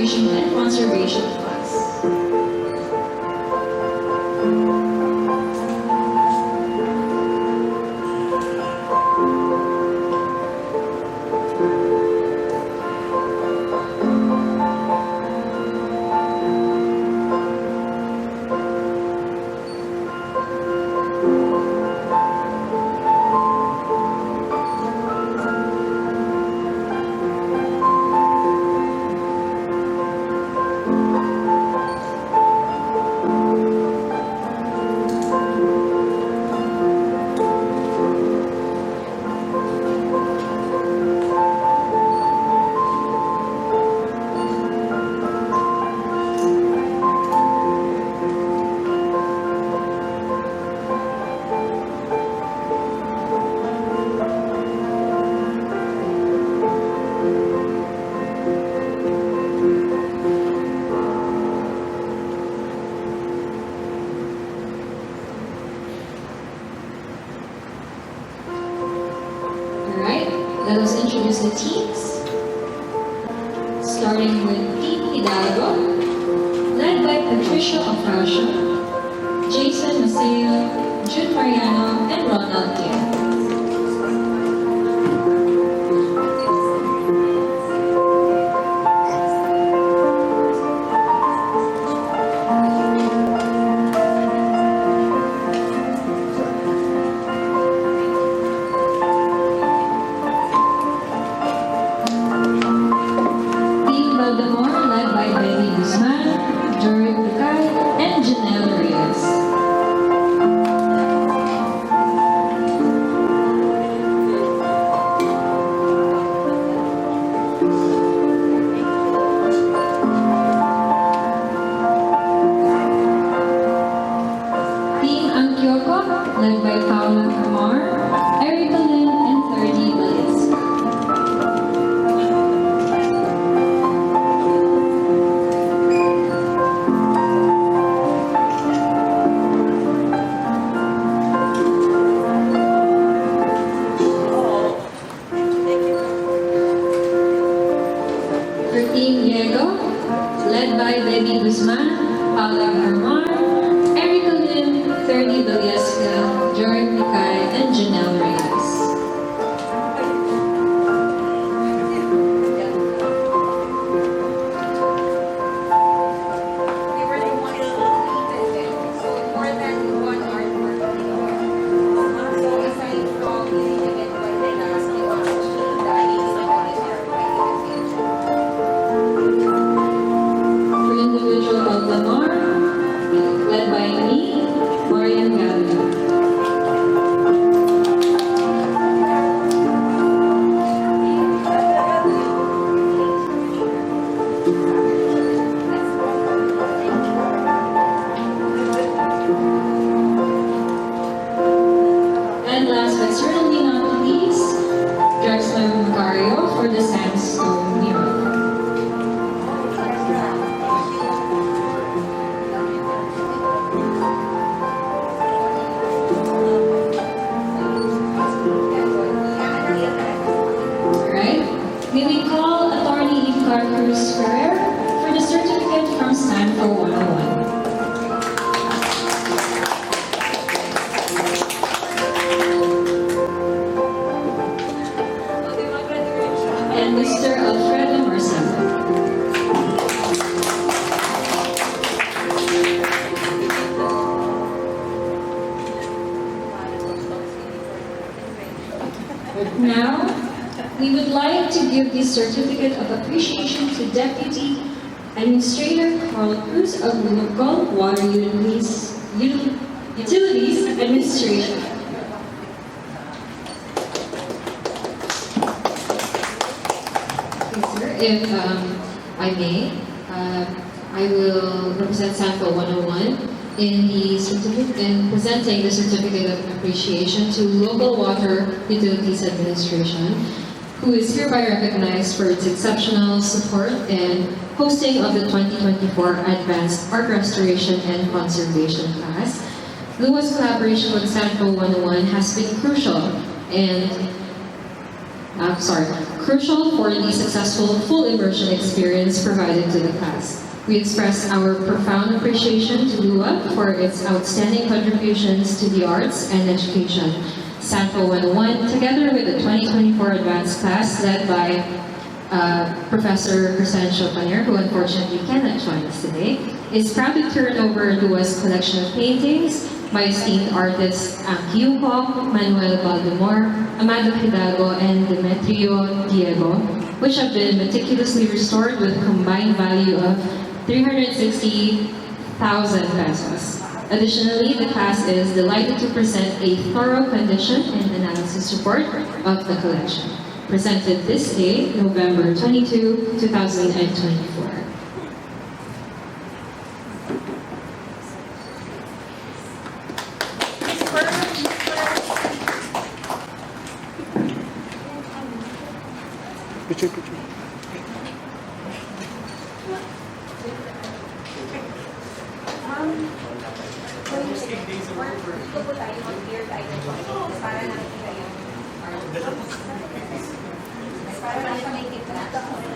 Administration and Conservation class. Let us introduce the teams, starting with Team Hidalgo, led by Patricia Ofrasio, Jason Maceo, June Mariano, and Ronald Kim. Led by Paula Camar, Erica Lynn, and 30 Valencia. For Team Diego, led by Debbie Guzman, Paula Camar, Erica Lynn, 30 Valencia, Jordan Mikay, and Janelle Reyes. For individual of Lamar, led by me, Marian Gallagher. And last but certainly not least, Drexler Macario for the sandstone mural. May we call Attorney Icar Cruz Ferrer for the certificate from Stanford 101. And Mr. Alfredo Marcelo. Now, we would like to give the certificate of appreciation to Deputy Administrator Carl Cruz of the Local Water Utilities Administration. Okay, sir, if I may, I will represent Sample 101 in the certificate in presenting the certificate of appreciation to Local Water Utilities Administration, who is hereby recognized for its exceptional support and hosting of the 2024 Advanced Park Restoration and Conservation class. LUA's collaboration with Sample 101 has been crucial crucial for the successful full immersion experience provided to the class. We express our profound appreciation to LUA for its outstanding contributions to the arts and education. Sanfo 101, together with the 2024 advanced class led by Professor Crescencio Paner, who unfortunately cannot join us today, is proud to turn over LUA's collection of paintings by esteemed artists Ang Yuko, Manuel Baldemor, Amado Hidalgo, and Demetrio Diego, which have been meticulously restored with a combined value of 360,000 pesos. Additionally, the class is delighted to present a thorough condition and analysis report of the collection, presented this day, November 22, 2024. Picture. Dito po tayo mag-clear tayo para nakikita yung para nakikita na.